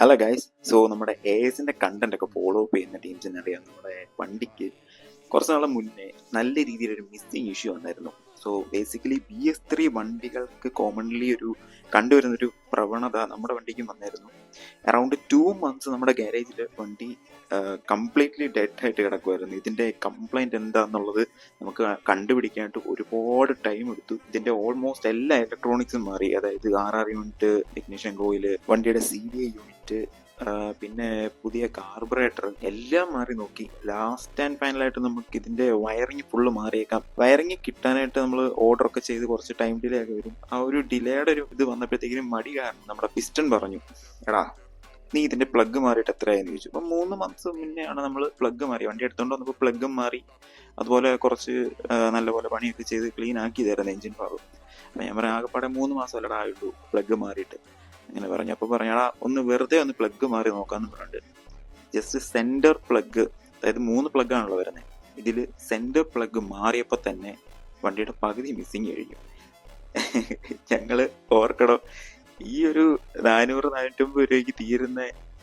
Hello guys. നമ്മുടെ എസിന്റെ content ഒക്കെ ഫോളോ അപ്പ് ചെയ്യുന്ന ടീംസിന് അറിയാം, നമ്മുടെ വണ്ടിക്ക് കുറച്ച് നാളെ മുന്നേ നല്ല രീതിയിലൊരു മിസ്സിങ് ഇഷ്യൂ വന്നായിരുന്നു. ബേസിക്കലി BS3 വണ്ടികൾക്ക് കോമൺലി ഒരു കണ്ടുവരുന്നൊരു പ്രവണത നമ്മുടെ വണ്ടിക്കും വന്നായിരുന്നു. അറൗണ്ട് 2 months നമ്മുടെ ഗാരേജിൽ വണ്ടി കംപ്ലീറ്റ്ലി ഡെഡ് ആയിട്ട് കിടക്കുമായിരുന്നു. ഇതിൻ്റെ കംപ്ലൈൻറ്റ് എന്താണെന്നുള്ളത് നമുക്ക് കണ്ടുപിടിക്കാനായിട്ട് ഒരുപാട് ടൈം എടുത്തു. ഇതിൻ്റെ ഓൾമോസ്റ്റ് എല്ലാ ഇലക്ട്രോണിക്സും മാറി, അതായത് RR യൂണിറ്റ്, ഇഗ്നിഷൻ കോയിൽ, വണ്ടിയുടെ CVA യൂണിറ്റ്, പിന്നെ പുതിയ കാർബറേറ്റർ എല്ലാം മാറി നോക്കി. ലാസ്റ്റ് ആൻഡ് ഫൈനലായിട്ട് നമുക്ക് ഇതിന്റെ വയറിങ് ഫുള്ള് മാറിയേക്കാം. വയറിങ് കിട്ടാനായിട്ട് നമ്മൾ ഓർഡർ ഒക്കെ ചെയ്ത് കുറച്ച് ടൈം ഡിലേ ഒക്കെ വരും. ആ ഒരു ഡിലേയുടെ ഒരു ഇത് വന്നപ്പോഴത്തേക്കും മടി കാരണം നമ്മുടെ പിസ്റ്റൺ പറഞ്ഞു, എടാ നീ ഇതിന്റെ പ്ലഗ് മാറിയിട്ട് എത്രയായെന്ന് ചോദിച്ചു. അപ്പം 3 months മുന്നെയാണ് നമ്മൾ പ്ലഗ് മാറി. വണ്ടി എടുത്തോണ്ട് വന്നപ്പോൾ പ്ലഗും മാറി, അതുപോലെ കുറച്ച് നല്ലപോലെ പണിയൊക്കെ ചെയ്ത് ക്ലീൻ ആക്കി തരുന്നത് എഞ്ചിൻ ഭാഗം. അപ്പം ഞാൻ പറയാം, ആകെപ്പാടെ 3 മാസമല്ലടാ ആയിട്ടുള്ളൂ പ്ലഗ് മാറിയിട്ട്. അങ്ങനെ പറഞ്ഞു. അപ്പോൾ പറഞ്ഞാടാ ഒന്ന് വെറുതെ ഒന്ന് പ്ലഗ് മാറി നോക്കാമെന്ന് പറഞ്ഞിട്ട് ജസ്റ്റ് സെന്റർ പ്ലഗ്, അതായത് 3 പ്ലഗാണല്ലോ വരുന്നത്, ഇതിൽ സെന്റർ പ്ലഗ് മാറിയപ്പോൾ തന്നെ വണ്ടിയുടെ പകുതി മിസ്സിങ് കഴിഞ്ഞു. ഞങ്ങൾ ഓർക്കണം, ഈ ഒരു 400-450 രൂപയ്ക്ക് തീരുന്ന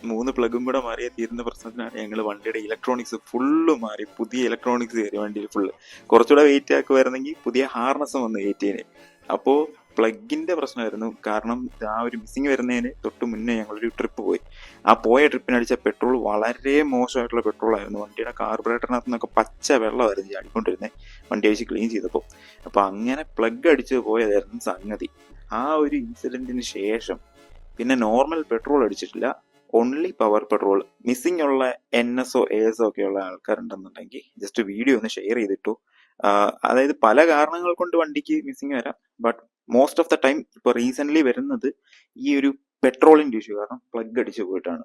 3 പ്ലഗും കൂടെ മാറിയാൽ തീരുന്ന പ്രശ്നത്തിനാണ് ഞങ്ങൾ വണ്ടിയുടെ ഇലക്ട്രോണിക്സ് ഫുള്ള് മാറി, പുതിയ ഇലക്ട്രോണിക്സ് കയറി വണ്ടിയിൽ ഫുള്ള്. കുറച്ചുകൂടെ വെയിറ്റ് ആക്കി വരുന്നെങ്കിൽ പുതിയ ഹാർനസ് വന്ന് കയറ്റിയേനെ. അപ്പോൾ പ്ലഗിന്റെ പ്രശ്നമായിരുന്നു. കാരണം ആ ഒരു മിസ്സിങ് വരുന്നതിന് തൊട്ട് മുന്നേ ഞങ്ങളൊരു ട്രിപ്പ് പോയി. ആ പോയ ട്രിപ്പിനടിച്ച പെട്രോൾ വളരെ മോശമായിട്ടുള്ള പെട്രോൾ ആയിരുന്നു. വണ്ടിയുടെ കാർബറേറ്ററിനകത്ത് നിന്നൊക്കെ പച്ച വെള്ളമായിരുന്നു ചാടിക്കൊണ്ടിരുന്നത് വണ്ടി അടിച്ച് ക്ലീൻ ചെയ്തപ്പോൾ. അപ്പോൾ അങ്ങനെ പ്ലഗ് അടിച്ച് പോയതായിരുന്നു സംഗതി. ആ ഒരു ഇൻസിഡന്റിന് ശേഷം പിന്നെ നോർമൽ പെട്രോൾ അടിച്ചിട്ടില്ല, ഓൺലി പവർ പെട്രോൾ. മിസ്സിംഗ് ഉള്ള NSO ASO ഒക്കെ ഉള്ള ആൾക്കാരുണ്ടെന്നുണ്ടെങ്കിൽ ജസ്റ്റ് വീഡിയോ ഒന്ന് ഷെയർ ചെയ്തിട്ടു. അതായത് പല കാരണങ്ങൾ കൊണ്ട് വണ്ടിക്ക് മിസ്സിങ് വരാം, but most of the time ഇപ്പൊ റീസെന്റ് വരുന്നത് ഈ ഒരു പെട്രോളിന്റെ ഇഷ്യൂ കാരണം പ്ലഗ് അടിച്ചു പോയിട്ടാണ്.